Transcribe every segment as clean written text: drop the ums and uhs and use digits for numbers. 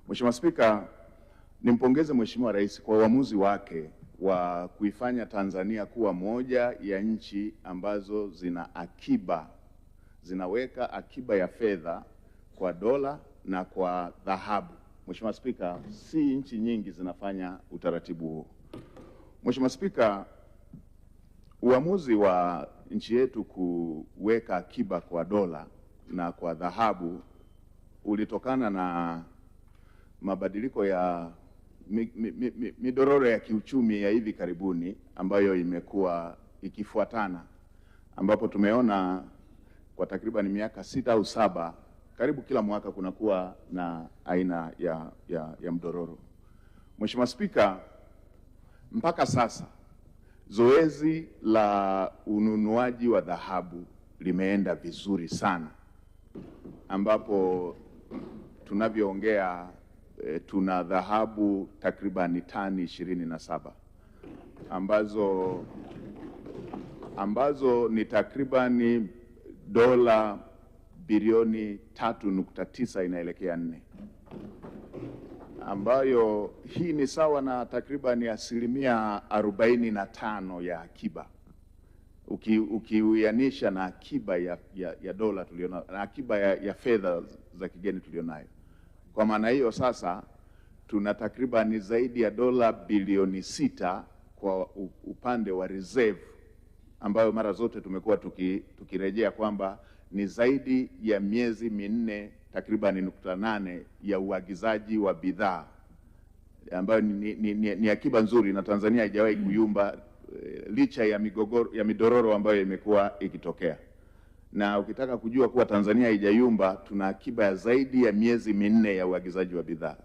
Mheshimiwa Spika, nimpongeze Mheshimiwa Rais kwa uamuzi wake wa kuifanya Tanzania kuwa moja ya nchi ambazo zinaweka akiba ya fedha kwa dola na kwa dhahabu. Mheshimiwa Spika, si nchi nyingi zinafanya utaratibu huo. Mheshimiwa Spika, uamuzi wa nchi yetu kuweka akiba kwa dola na kwa dhahabu ulitokana na mabadiliko ya midororo ya kiuchumi ya hivi karibuni ambayo imekuwa ikifuatana, ambapo tumeona kwa takriban miaka 6 au 7 karibu kila mwaka kunakuwa na aina ya mdororo. Mheshimiwa Spika, mpaka sasa zoezi la ununuaji wa dhahabu limeenda vizuri sana, ambapo tunavyoongea tuna dhahabu takribani tani 27 ambazo ni takribani dola bilioni 3.9 inaelekea 4, ambayo hii ni sawa na takribani 45% ya akiba ukiuianisha na akiba ya dola tulionayo na akiba ya fedha za kigeni tulionayo. Kwa maana hiyo sasa tuna takribani zaidi ya dola bilioni 6 kwa upande wa reserve, ambayo mara zote tumekuwa tukirejea kwamba ni zaidi ya miezi 4 takribani 8 ya uagizaji wa bidhaa, ambayo ni akiba nzuri, na Tanzania haijawahi kuyumba licha ya midororo ambayo imekuwa ikitokea. Na ukitaka kujua kuwa Tanzania haijayumba, tuna akiba ya zaidi ya miezi 4 ya uagizaji wa bidhaa.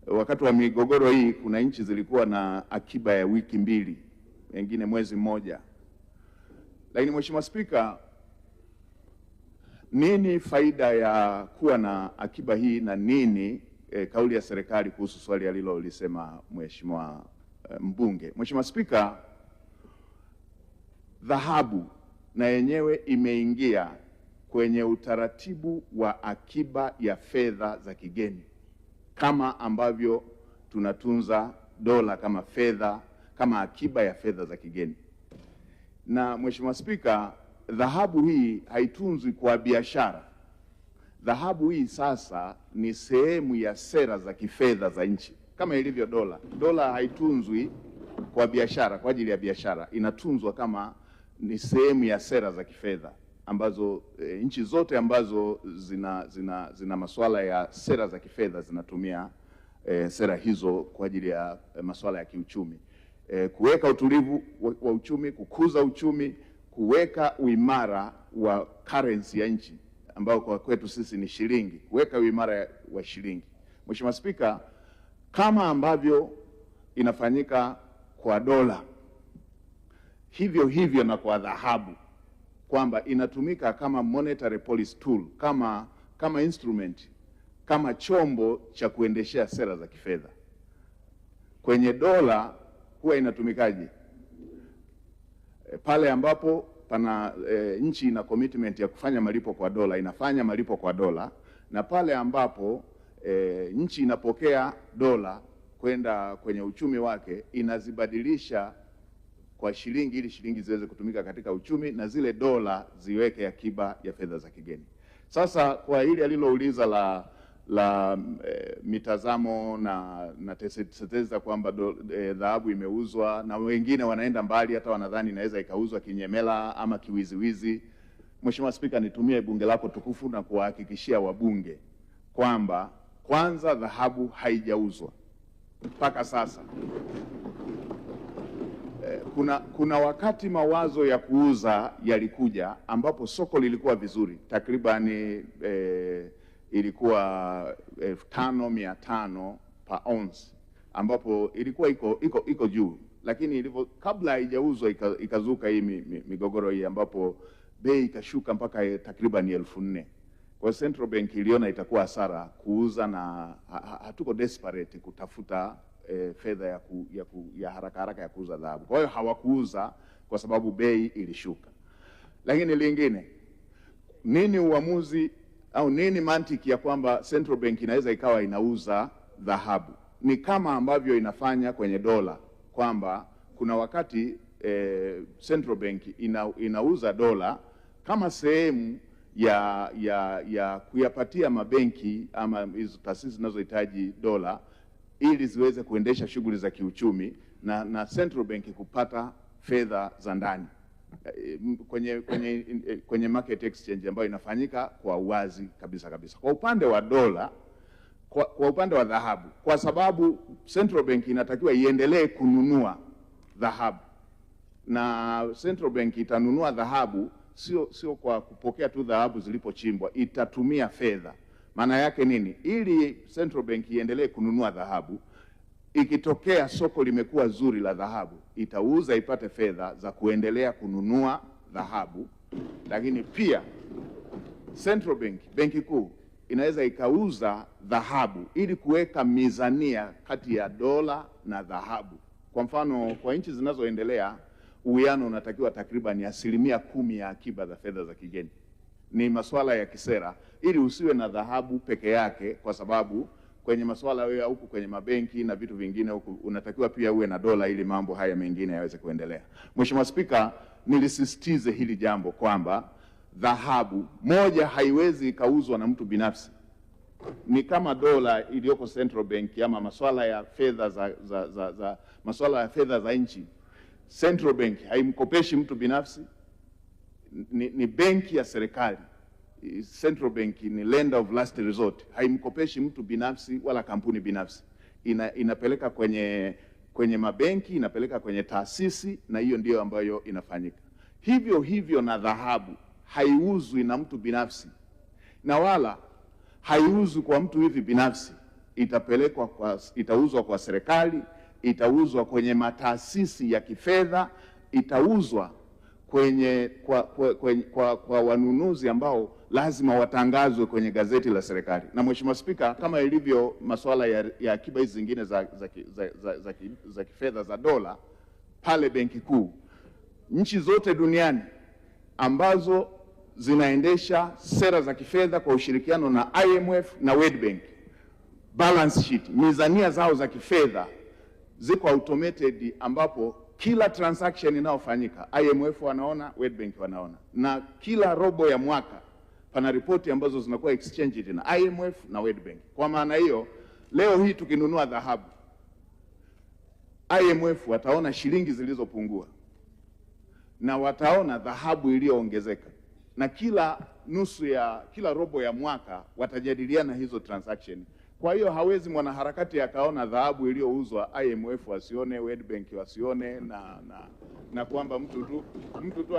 Wakati wa migogoro hii kuna nchi zilikuwa na akiba ya wiki 2, wengine mwezi mmoja. Lakini Mheshimiwa Spika, nini faida ya kuwa na akiba hii na nini kauli ya serikali kuhusu swali alilolisema Mheshimiwa mbunge? Mheshimiwa Spika, dhahabu na yenyewe imeingia kwenye utaratibu wa akiba ya fedha za kigeni, kama ambavyo tunatunza dola kama akiba ya fedha za kigeni. Na Mheshimiwa Spika, dhahabu hii haitunzwi kwa biashara. Dhahabu hii sasa ni sehemu ya sera za kifedha za nchi, kama ilivyo dola. Dola haitunzwi kwa biashara, kwa ajili ya biashara, inatunzwa kama ni sehemu ya sera za kifedha ambazo nchi zote ambazo zina masuala ya sera za kifedha zinatumia sera hizo kwa ajili ya masuala ya kiuchumi, kuweka utulivu wa uchumi, kukuza uchumi, kuweka uimara wa currency ya nchi ambao kwa kwetu sisi ni shilingi, kuweka uimara wa shilingi. Mheshimiwa Spika, kama ambavyo inafanyika kwa dola, hivyo na kwa dhahabu, kwamba inatumika kama monetary policy tool, kama instrument, kama chombo cha kuendeshea sera za kifedha. Kwenye dola huwa inatumikaje? Pale ambapo pana nchi ina commitment ya kufanya malipo kwa dola, inafanya malipo kwa dola, na pale ambapo nchi inapokea dola kwenda kwenye uchumi wake, inazibadilisha kwa shilingi ili shilingi ziweze kutumika katika uchumi na zile dola ziweke akiba ya fedha za kigeni. Sasa kwa hili alilouliza la mitazamo na tetezi kwamba dhahabu imeuzwa, na wengine wanaenda mbali hata wanadhani inaweza ikauzwa kinyemela ama kiwiziwizi. Mheshimiwa Spika, nitumie bunge lako tukufu na kuwahakikishia wabunge kwamba kwanza dhahabu haijauzwa mpaka sasa. Kuna wakati mawazo ya kuuza yalikuja, ambapo soko lilikuwa vizuri, takribani ilikuwa 5,500 per ounce, ambapo ilikuwa iko juu, lakini kabla haijauzwa ikazuka hii migogoro hii, ambapo bei ikashuka mpaka takriban 4,000. Kwa Central Bank iliona itakuwa hasara kuuza, na hatuko desperate kutafuta fedha ya haraka ya kuuza dhahabu. Kwa hiyo hawakuuza kwa sababu bei ilishuka. Lakini lingine, nini uamuzi au nini mantiki ya kwamba Central Bank inaweza ikawa inauza dhahabu. Ni kama ambavyo inafanya kwenye dola, kwamba kuna wakati Central Bank inauza dola kama sehemu ya kuyapatia mabenki ama hizo taasisi zinazohitaji dola ili ziweze kuendesha shughuli za kiuchumi na Central Bank kupata fedha za ndani kwenye market exchange ambayo inafanyika kwa uwazi kabisa. Kwa upande wa dola, kwa upande wa dhahabu, kwa sababu Central Bank inatakiwa iendelee kununua dhahabu, na Central Bank itanunua dhahabu sio kwa kupokea tu dhahabu zilipochimbwa, itatumia fedha. Maana yake nini? Ili Central Bank iendelee kununua dhahabu, ikitokea soko limekuwa zuri la dhahabu, itauza ipate fedha za kuendelea kununua dhahabu. Lakini pia Central Bank, benki kuu, inaweza ikauza dhahabu ili kuweka mizania kati ya dola na dhahabu. Kwa mfano, kwa nchi zinazoendelea uwiano unatakiwa takriban 10% ya akiba za fedha za kigeni. Ni masuala ya kisera, ili usiwe na dhahabu peke yake, kwa sababu kwenye masuala ya huku kwenye mabenki na vitu vingine huku unatakiwa pia uwe na dola ili mambo haya mengine yaweze kuendelea. Mheshimiwa Spika, nilisisitize hili jambo kwamba dhahabu moja haiwezi ikauzwa na mtu binafsi. Ni kama dola iliyoko Central Bank ama masuala ya fedha masuala ya fedha za nchi. Central Bank haimkopeshi mtu binafsi, ni benki ya serikali. Central Bank ni lender of last resort, haimkopeshi mtu binafsi wala kampuni binafsi. Inapeleka kwenye mabenki, inapeleka kwenye taasisi, na hiyo ndio ambayo inafanyika. Hivyo na dhahabu haiuzwi na mtu binafsi, na wala haiuzwi kwa mtu hivi binafsi. Itauzwa kwa serikali, itauzwa kwenye mataasisi ya kifedha, itauzwa kwa wanunuzi ambao lazima watangazwe kwenye gazeti la serikali. Na Mheshimiwa Spika, kama ilivyo masuala ya akiba hizi zingine za kifedha za dola pale benki kuu, nchi zote duniani ambazo zinaendesha sera za kifedha kwa ushirikiano na IMF na World Bank, balance sheet, mizania zao za kifedha ziko automated, ambapo kila transaction inayofanyika IMF wanaona, World Bank wanaona, na kila robo ya mwaka pana ripoti ambazo zinakuwa exchanged na IMF na World Bank. Kwa maana hiyo, leo hii tukinunua dhahabu, IMF wataona shilingi zilizopungua na wataona dhahabu iliyoongezeka, na kila robo ya mwaka watajadiliana hizo transaction. Kwa hiyo hawezi mwanaharakati akaona dhahabu iliyouzwa IMF wasione, World Bank wasione, na kwamba mtu tu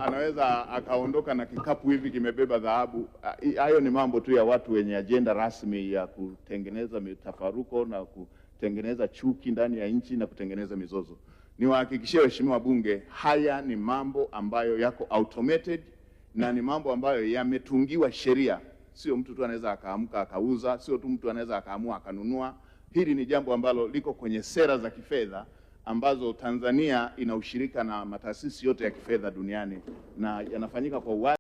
anaweza akaondoka na kikapu hivi kimebeba dhahabu. Hayo ni mambo tu ya watu wenye ajenda rasmi ya kutengeneza mitafaruko na kutengeneza chuki ndani ya nchi na kutengeneza mizozo. Niwahakikishie waheshimiwa wabunge, haya ni mambo ambayo yako automated na ni mambo ambayo yametungiwa sheria. Sio mtu tu anaweza akaamka akauza, sio tu mtu anaweza akaamua akanunua. Hili ni jambo ambalo liko kwenye sera za kifedha ambazo Tanzania ina ushirika na mataasisi yote ya kifedha duniani, na yanafanyika kwa uwazi.